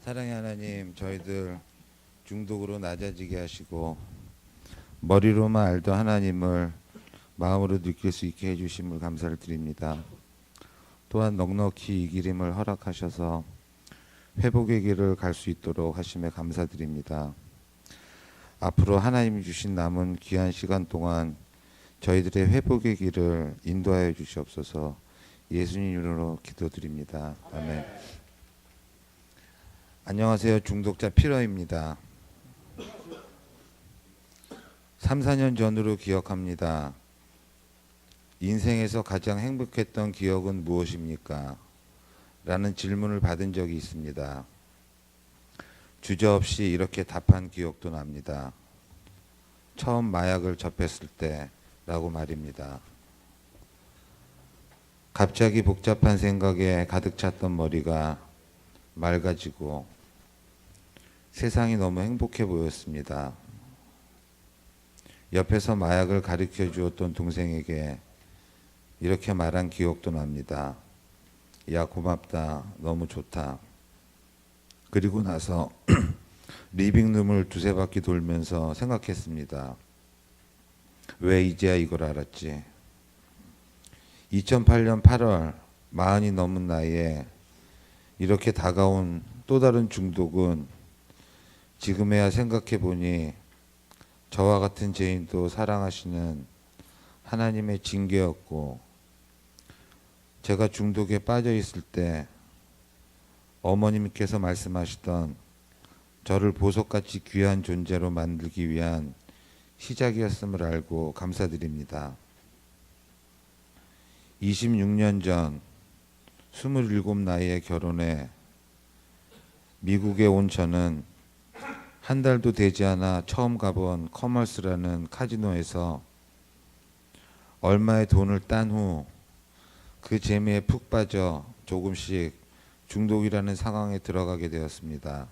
사랑의 하나님, 저희들 중독으로 낮아지게 하시고 머리로만 알던 하나님을 마음으로 느낄 수 있게 해주심을 감사를 드립니다. 또한 넉넉히 이 길임을 허락하셔서 회복의 길을 갈 수 있도록 하심에 감사드립니다. 앞으로 하나님이 주신 남은 귀한 시간 동안 저희들의 회복의 길을 인도하여 주시옵소서. 예수님 이름으로 기도드립니다. 아멘. 안녕하세요. 중독자 피러입니다. 3, 4년 전으로 기억합니다. 인생에서 가장 행복했던 기억은 무엇입니까? 라는 질문을 받은 적이 있습니다. 주저없이 이렇게 답한 기억도 납니다. 처음 마약을 접했을 때라고 말입니다. 갑자기 복잡한 생각에 가득 찼던 머리가 맑아지고 세상이 너무 행복해 보였습니다. 옆에서 마약을 가르쳐 주었던 동생에게 이렇게 말한 기억도 납니다. 야, 고맙다. 너무 좋다. 그리고 나서 리빙룸을 두세 바퀴 돌면서 생각했습니다. 왜 이제야 이걸 알았지? 2008년 8월 40이 넘은 나이에 이렇게 다가온 또 다른 중독은 지금에야 생각해 보니 저와 같은 죄인도 사랑하시는 하나님의 징계였고, 제가 중독에 빠져 있을 때 어머님께서 말씀하시던 저를 보석같이 귀한 존재로 만들기 위한 시작이었음을 알고 감사드립니다. 26년 전 27 나이에 결혼해 미국에 온 저는 한 달도 되지 않아 처음 가본 커머스라는 카지노에서 얼마의 돈을 딴 후 그 재미에 푹 빠져 조금씩 중독이라는 상황에 들어가게 되었습니다.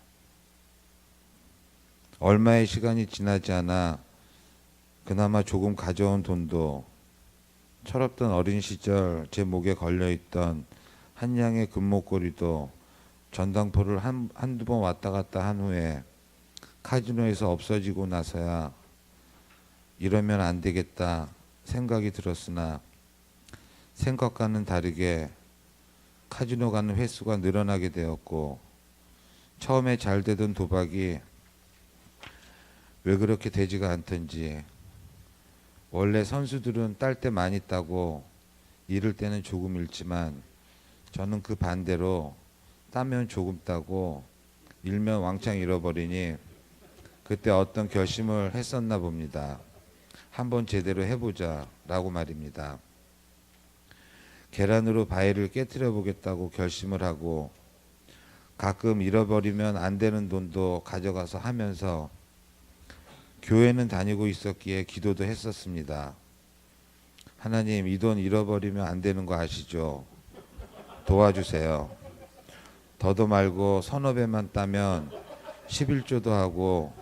얼마의 시간이 지나지 않아 그나마 조금 가져온 돈도 철없던 어린 시절 제 목에 걸려있던 한 양의 금목걸이도 전당포를 한두 번 왔다 갔다 한 후에 카지노에서 없어지고 나서야 이러면 안 되겠다 생각이 들었으나 생각과는 다르게 카지노 가는 횟수가 늘어나게 되었고, 처음에 잘 되던 도박이 왜 그렇게 되지가 않던지, 원래 선수들은 딸 때 많이 따고 잃을 때는 조금 잃지만 저는 그 반대로 따면 조금 따고 잃면 왕창 잃어버리니 그때 어떤 결심을 했었나 봅니다. 한번 제대로 해보자 라고 말입니다. 계란으로 바위를 깨트려 보겠다고 결심을 하고 가끔 잃어버리면 안 되는 돈도 가져가서 하면서 교회는 다니고 있었기에 기도도 했었습니다. 하나님, 이 돈 잃어버리면 안 되는 거 아시죠? 도와주세요. 더도 말고 서너 배만 따면 11조도 하고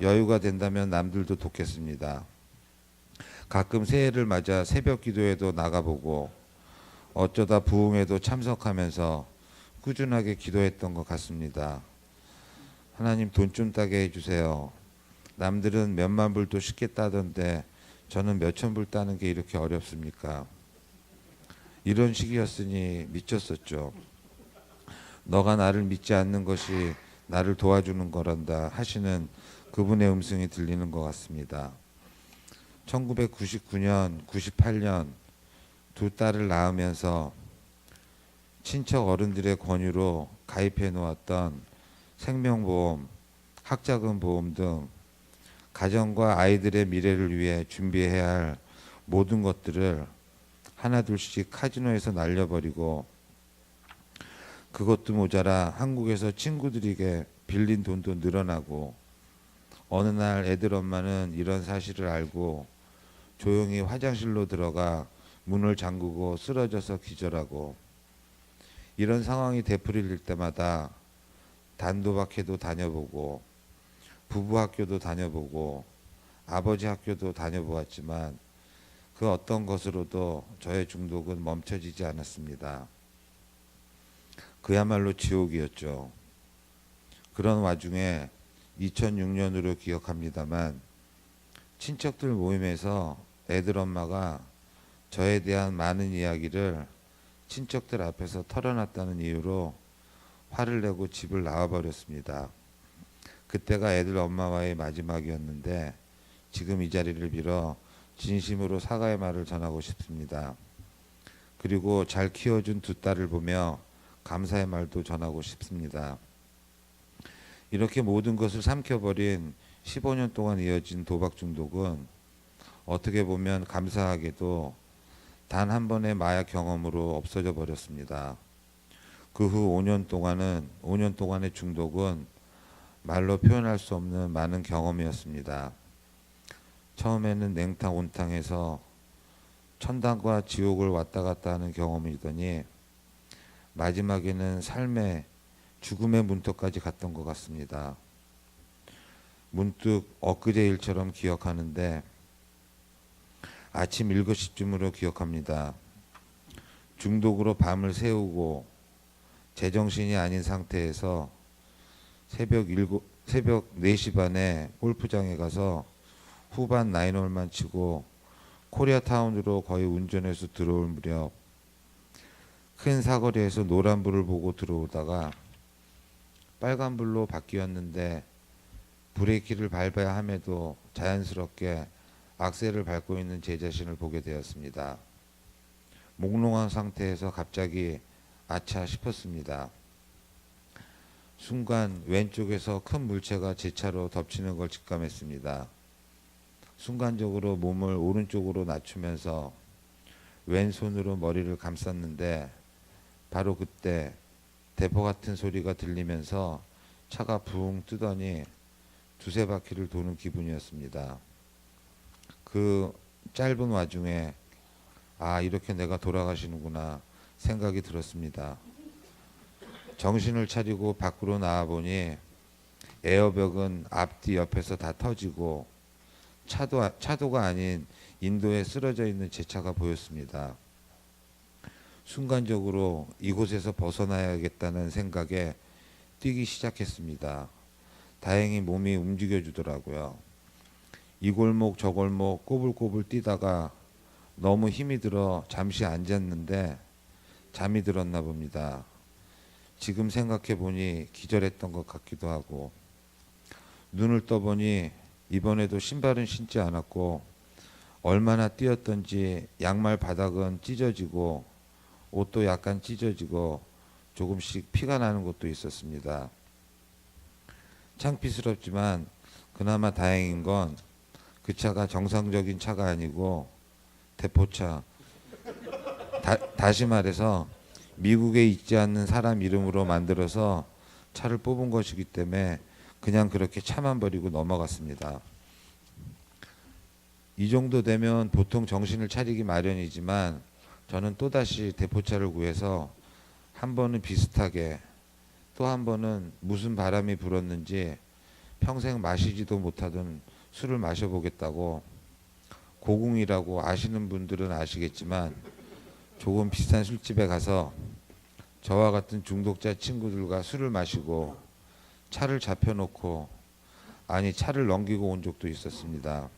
여유가 된다면 남들도 돕겠습니다. 가끔 새해를 맞아 새벽 기도에도 나가보고 어쩌다 부흥에도 참석하면서 꾸준하게 기도했던 것 같습니다. 하나님, 돈 좀 따게 해주세요. 남들은 몇만 불도 쉽게 따던데 저는 몇천 불 따는 게 이렇게 어렵습니까? 이런 식이었으니 미쳤었죠. 너가 나를 믿지 않는 것이 나를 도와주는 거란다 하시는 그분의 음성이 들리는 것 같습니다. 1999년, 98년 두 딸을 낳으면서 친척 어른들의 권유로 가입해 놓았던 생명보험, 학자금 보험 등 가정과 아이들의 미래를 위해 준비해야 할 모든 것들을 하나둘씩 카지노에서 날려버리고, 그것도 모자라 한국에서 친구들에게 빌린 돈도 늘어나고, 어느 날 애들 엄마는 이런 사실을 알고 조용히 화장실로 들어가 문을 잠그고 쓰러져서 기절하고, 이런 상황이 되풀이될 때마다 단도박회도 다녀보고 부부 학교도 다녀보고 아버지 학교도 다녀보았지만 그 어떤 것으로도 저의 중독은 멈춰지지 않았습니다. 그야말로 지옥이었죠. 그런 와중에 2006년으로 기억합니다만 친척들 모임에서 애들 엄마가 저에 대한 많은 이야기를 친척들 앞에서 털어놨다는 이유로 화를 내고 집을 나와버렸습니다. 그때가 애들 엄마와의 마지막이었는데 지금 이 자리를 빌어 진심으로 사과의 말을 전하고 싶습니다. 그리고 잘 키워준 두 딸을 보며 감사의 말도 전하고 싶습니다. 이렇게 모든 것을 삼켜버린 15년 동안 이어진 도박 중독은 어떻게 보면 감사하게도 단 한 번의 마약 경험으로 없어져 버렸습니다. 그 후 5년 동안의 중독은 말로 표현할 수 없는 많은 경험이었습니다. 처음에는 냉탕 온탕해서 천당과 지옥을 왔다 갔다 하는 경험이더니 마지막에는 삶의 죽음의 문턱까지 갔던 것 같습니다. 문득 엊그제 일처럼 기억하는데 아침 7시쯤으로 기억합니다. 중독으로 밤을 새우고 제정신이 아닌 상태에서 새벽 4시 반에 골프장에 가서 후반 9홀만 치고 코리아타운으로 거의 운전해서 들어올 무렵 큰 사거리에서 노란불을 보고 들어오다가 빨간불로 바뀌었는데 브레이크를 밟아야 함에도 자연스럽게 악셀을 밟고 있는 제 자신을 보게 되었습니다. 몽롱한 상태에서 갑자기 아차 싶었습니다. 순간 왼쪽에서 큰 물체가 제 차로 덮치는 걸 직감했습니다. 순간적으로 몸을 오른쪽으로 낮추면서 왼손으로 머리를 감쌌는데 바로 그때 대포 같은 소리가 들리면서 차가 붕 뜨더니 두세 바퀴를 도는 기분이었습니다. 그 짧은 와중에 아, 이렇게 내가 돌아가시는구나 생각이 들었습니다. 정신을 차리고 밖으로 나와보니 에어백은 앞뒤 옆에서 다 터지고 차도가 아닌 인도에 쓰러져 있는 제 차가 보였습니다. 순간적으로 이곳에서 벗어나야겠다는 생각에 뛰기 시작했습니다. 다행히 몸이 움직여주더라고요. 이 골목 저 골목 꼬불꼬불 뛰다가 너무 힘이 들어 잠시 앉았는데 잠이 들었나 봅니다. 지금 생각해 보니 기절했던 것 같기도 하고 눈을 떠보니 이번에도 신발은 신지 않았고 얼마나 뛰었던지 양말 바닥은 찢어지고 옷도 약간 찢어지고 조금씩 피가 나는 것도 있었습니다. 창피스럽지만 그나마 다행인 건 그 차가 정상적인 차가 아니고 대포차, 다시 말해서 미국에 있지 않는 사람 이름으로 만들어서 차를 뽑은 것이기 때문에 그냥 그렇게 차만 버리고 넘어갔습니다. 이 정도 되면 보통 정신을 차리기 마련이지만 저는 또다시 대포차를 구해서 한 번은 비슷하게 또 한 번은 무슨 바람이 불었는지 평생 마시지도 못하던 술을 마셔보겠다고 고궁이라고 아시는 분들은 아시겠지만 조금 비싼 술집에 가서 저와 같은 중독자 친구들과 술을 마시고 차를 잡혀놓고 아니 차를 넘기고 온 적도 있었습니다.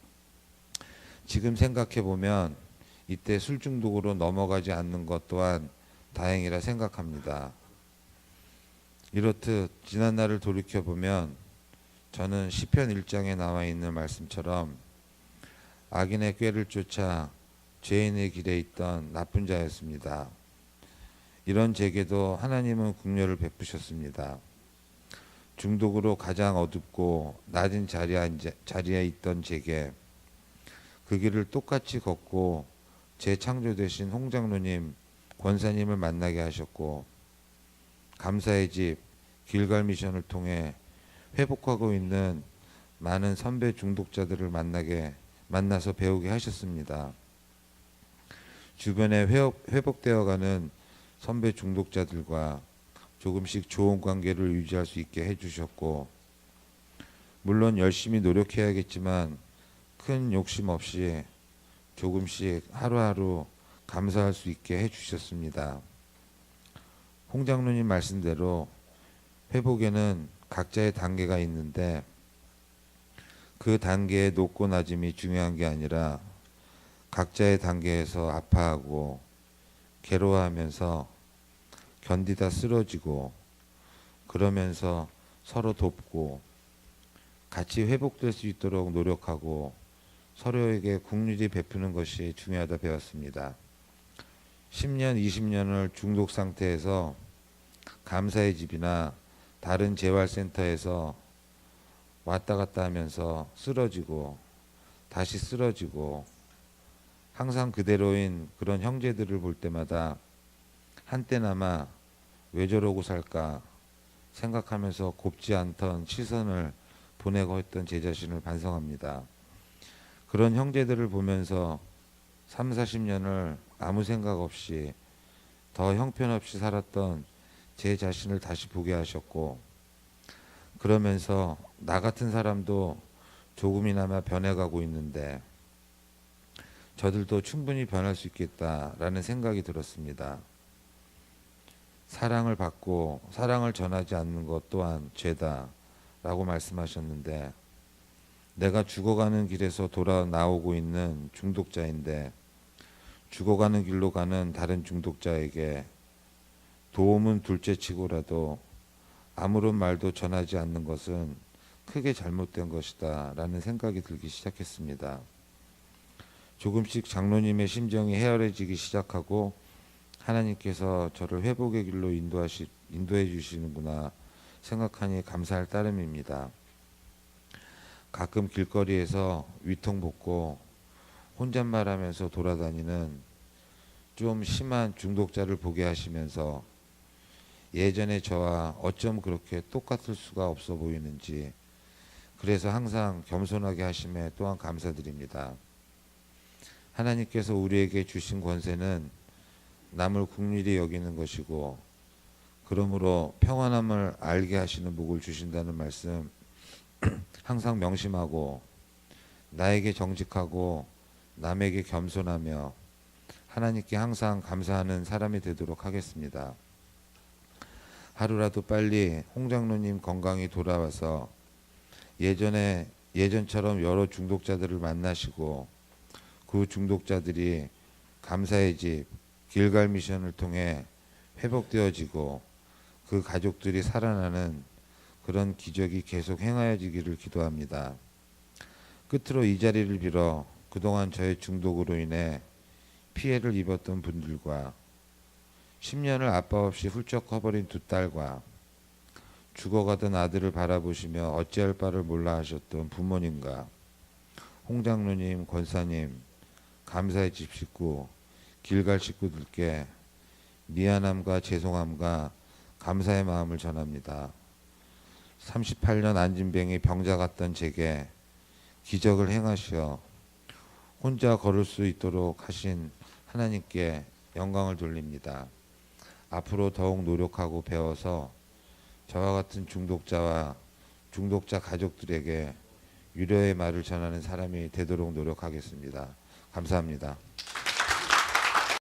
지금 생각해보면 이때 술 중독으로 넘어가지 않는 것 또한 다행이라 생각합니다. 이렇듯 지난 날을 돌이켜보면 저는 시편 1장에 나와 있는 말씀처럼 악인의 꾀를 쫓아 죄인의 길에 있던 나쁜 자였습니다. 이런 제게도 하나님은 긍휼을 베푸셨습니다. 중독으로 가장 어둡고 낮은 자리에 있던 제게 그 길을 똑같이 걷고 재창조되신 홍장로님, 권사님을 만나게 하셨고 감사의 집 길갈 미션을 통해 회복하고 있는 많은 선배 중독자들을 만나서 배우게 하셨습니다. 주변에 회복되어가는 선배 중독자들과 조금씩 좋은 관계를 유지할 수 있게 해주셨고 물론 열심히 노력해야겠지만 큰 욕심 없이 조금씩 하루하루 감사할 수 있게 해주셨습니다. 홍 장로님 말씀대로 회복에는 각자의 단계가 있는데 그 단계의 높고 낮음이 중요한 게 아니라 각자의 단계에서 아파하고 괴로워하면서 견디다 쓰러지고 그러면서 서로 돕고 같이 회복될 수 있도록 노력하고 서로에게 국률이 베푸는 것이 중요하다 배웠습니다. 10년, 20년을 중독 상태에서 감사의 집이나 다른 재활센터에서 왔다 갔다 하면서 쓰러지고 다시 쓰러지고 항상 그대로인 그런 형제들을 볼 때마다 한때나마 왜 저러고 살까 생각하면서 곱지 않던 시선을 보내고 했던 제 자신을 반성합니다. 그런 형제들을 보면서 3, 40년을 아무 생각 없이 더 형편없이 살았던 제 자신을 다시 보게 하셨고 그러면서 나 같은 사람도 조금이나마 변해가고 있는데 저들도 충분히 변할 수 있겠다라는 생각이 들었습니다. 사랑을 받고 사랑을 전하지 않는 것 또한 죄다 라고 말씀하셨는데 내가 죽어가는 길에서 돌아 나오고 있는 중독자인데 죽어가는 길로 가는 다른 중독자에게 도움은 둘째치고라도 아무런 말도 전하지 않는 것은 크게 잘못된 것이다 라는 생각이 들기 시작했습니다. 조금씩 장로님의 심정이 헤아려지기 시작하고 하나님께서 저를 회복의 길로 인도해 주시는구나 생각하니 감사할 따름입니다. 가끔 길거리에서 위통벗고 혼잣말하면서 돌아다니는 좀 심한 중독자를 보게 하시면서 예전의 저와 어쩜 그렇게 똑같을 수가 없어 보이는지 그래서 항상 겸손하게 하심에 또한 감사드립니다. 하나님께서 우리에게 주신 권세는 남을 긍휼히 여기는 것이고 그러므로 평안함을 알게 하시는 복을 주신다는 말씀 항상 명심하고 나에게 정직하고 남에게 겸손하며 하나님께 항상 감사하는 사람이 되도록 하겠습니다. 하루라도 빨리 홍 장로님 건강히 돌아와서 예전처럼 여러 중독자들을 만나시고 그 중독자들이 감사의 집 길갈 미션을 통해 회복되어지고 그 가족들이 살아나는 그런 기적이 계속 행하여지기를 기도합니다. 끝으로 이 자리를 빌어 그동안 저의 중독으로 인해 피해를 입었던 분들과 10년을 아빠 없이 훌쩍 커버린 두 딸과 죽어가던 아들을 바라보시며 어찌할 바를 몰라 하셨던 부모님과 홍 장로님, 권사님, 감사의 집 식구, 길갈 식구들께 미안함과 죄송함과 감사의 마음을 전합니다. 38년 안진병이 병자 같던 제게 기적을 행하시어 혼자 걸을 수 있도록 하신 하나님께 영광을 돌립니다. 앞으로 더욱 노력하고 배워서 저와 같은 중독자와 중독자 가족들에게 위로의 말을 전하는 사람이 되도록 노력하겠습니다. 감사합니다.